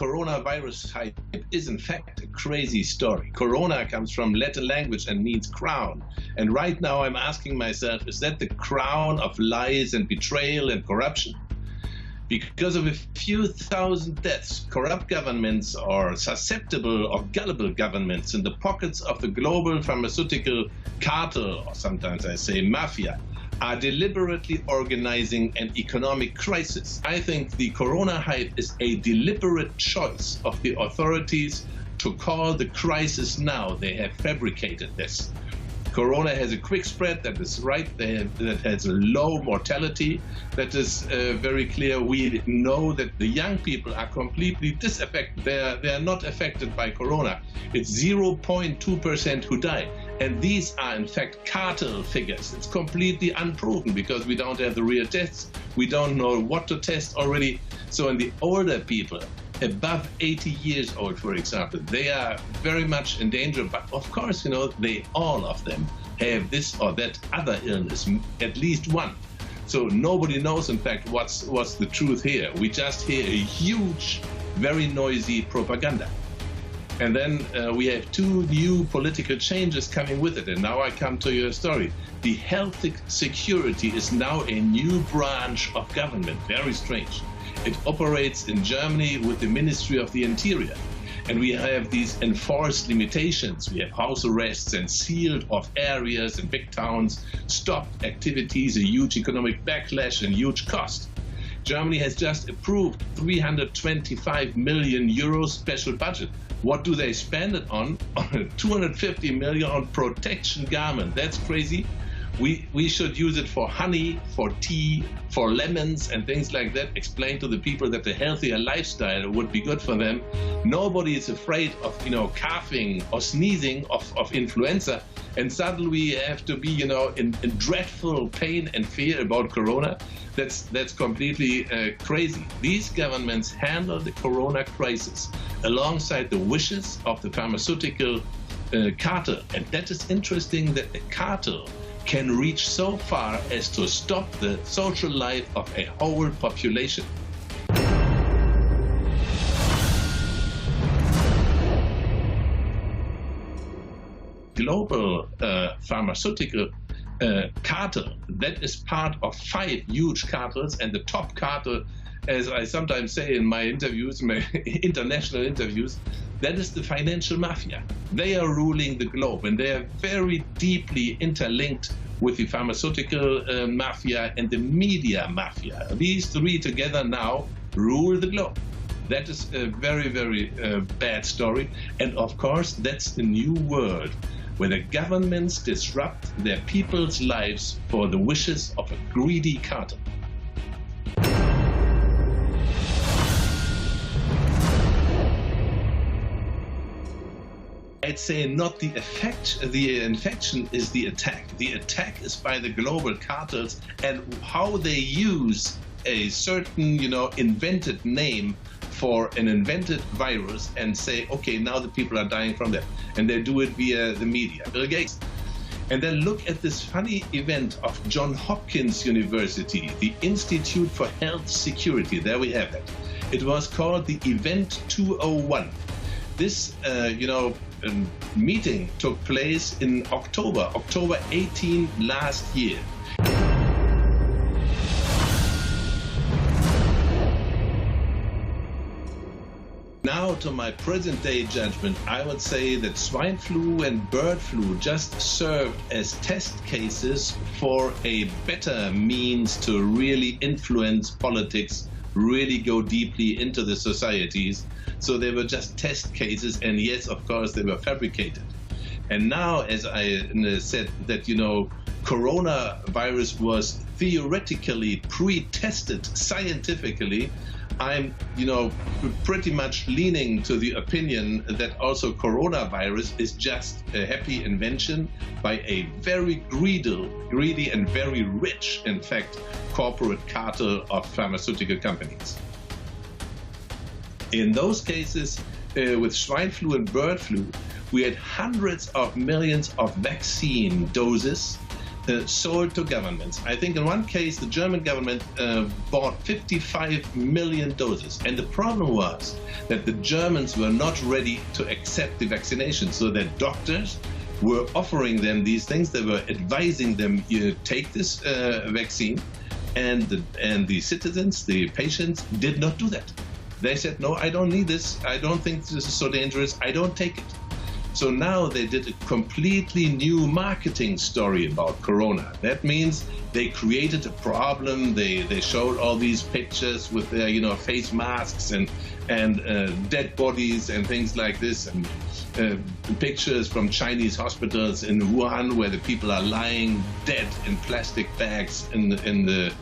coronavirus hype is in fact a crazy story. Corona comes from Latin language and means crown. And right now I'm asking myself, is that the crown of lies and betrayal and corruption? Because of a few thousand deaths, corrupt governments or susceptible or gullible governments in the pockets of the global pharmaceutical cartel, or sometimes I say mafia, are deliberately organizing an economic crisis. I think the corona hype is a deliberate choice of the authorities to call the crisis now. They have fabricated this. Corona has a quick spread, that is right, that has a low mortality, that is very clear. We know that the young people are completely disaffected. They are not affected by corona. It's 0.2% who die. And these are in fact cartel figures. It's completely unproven because we don't have the real tests. We don't know what to test already. So in the older people, above 80 years old, for example, they are very much in danger. But of course, all of them have this or that other illness, at least one. So nobody knows, in fact, what's the truth here. We just hear a huge, very noisy propaganda. And then we have two new political changes coming with it. And now I come to your story. The health security is now a new branch of government. Very strange. It operates in Germany with the Ministry of the Interior. And we have these enforced limitations. We have house arrests and sealed off areas in big towns, stopped activities, a huge economic backlash and huge cost. Germany has just approved 325 million euro special budget. What do they spend it on? 250 million on protection garment. That's crazy. We should use it for honey, for tea, for lemons and things like that. Explain to the people that a healthier lifestyle would be good for them. Nobody is afraid of, coughing or sneezing of influenza. And suddenly we have to be, in dreadful pain and fear about corona. That's completely crazy. These governments handle the corona crisis alongside the wishes of the pharmaceutical cartel. And that is interesting, that the cartel can reach so far as to stop the social life of a whole population. Global pharmaceutical cartel, that is part of 5 huge cartels, and the top cartel, as I sometimes say in my interviews, my international interviews, that is the financial mafia. They are ruling the globe, and they are very deeply interlinked with the pharmaceutical mafia and the media mafia. These 3 together now rule the globe. That is a very, very bad story. And of course, that's the new world, where the governments disrupt their people's lives for the wishes of a greedy cartel. I'd say not the infection is the attack. The attack is by the global cartels and how they use a certain, invented name for an invented virus and say, okay, now the people are dying from that. And they do it via the media. Bill Gates. And then look at this funny event of Johns Hopkins University, the Institute for Health Security. There we have it. It was called the Event 201. This, meeting took place in October 18 last year. Now, to my present-day judgment, I would say that swine flu and bird flu just served as test cases for a better means to really influence politics, really go deeply into the societies. So they were just test cases, and yes, of course, they were fabricated. And now, as I said, that, coronavirus was theoretically pre-tested scientifically, I'm, pretty much leaning to the opinion that also coronavirus is just a happy invention by a very greedy and very rich, in fact, corporate cartel of pharmaceutical companies. In those cases, with swine flu and bird flu, we had hundreds of millions of vaccine doses sold to governments. I think in one case, the German government bought 55 million doses. And the problem was that the Germans were not ready to accept the vaccination. So that doctors were offering them these things. They were advising them, you take this vaccine. And the citizens, the patients, did not do that. They said, no, I don't need this. I don't think this is so dangerous. I don't take it. So now they did a completely new marketing story about Corona. That means they created a problem. They showed all these pictures with their, face masks and dead bodies and things like this, and pictures from Chinese hospitals in Wuhan where the people are lying dead in plastic bags in the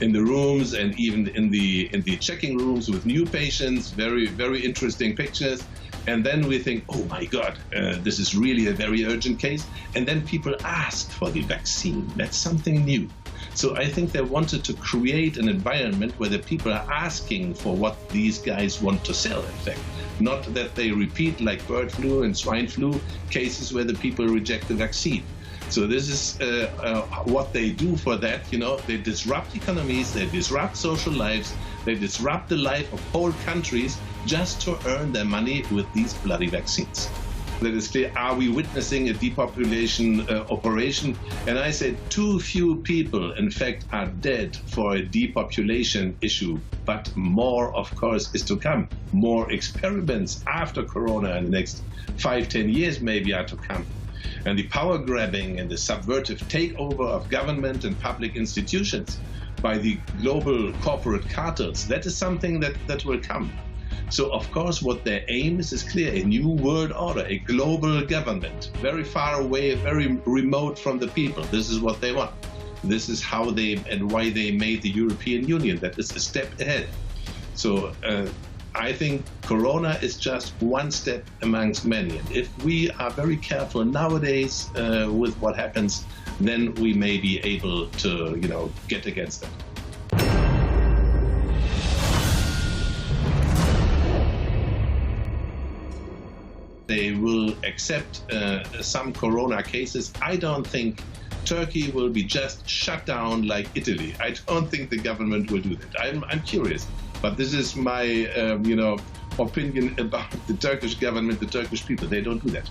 rooms, and even in the checking rooms with new patients. Very, very interesting pictures. And then we think, oh my God, this is really a very urgent case. And then people ask for the vaccine. That's something new. So I think they wanted to create an environment where the people are asking for what these guys want to sell, in fact. Not that they repeat like bird flu and swine flu cases where the people reject the vaccine. So this is what they do for that. They disrupt economies, they disrupt social lives, they disrupt the life of whole countries just to earn their money with these bloody vaccines. That is clear. Are we witnessing a depopulation operation? And I said too few people, in fact, are dead for a depopulation issue. But more, of course, is to come. More experiments after Corona in the next 5-10 years maybe are to come. And the power grabbing and the subversive takeover of government and public institutions by the global corporate cartels, that is something that will come. So, of course, what their aim is clear: a new world order, a global government, very far away, very remote from the people. This is what they want. This is how they and why they made the European Union. That is a step ahead. So I think Corona is just one step amongst many. And if we are very careful nowadays with what happens, then we may be able to, get against it. They will accept some Corona cases. I don't think Turkey will be just shut down like Italy. I don't think the government will do that. I'm curious, but this is my opinion about the Turkish government, the Turkish people. They don't do that.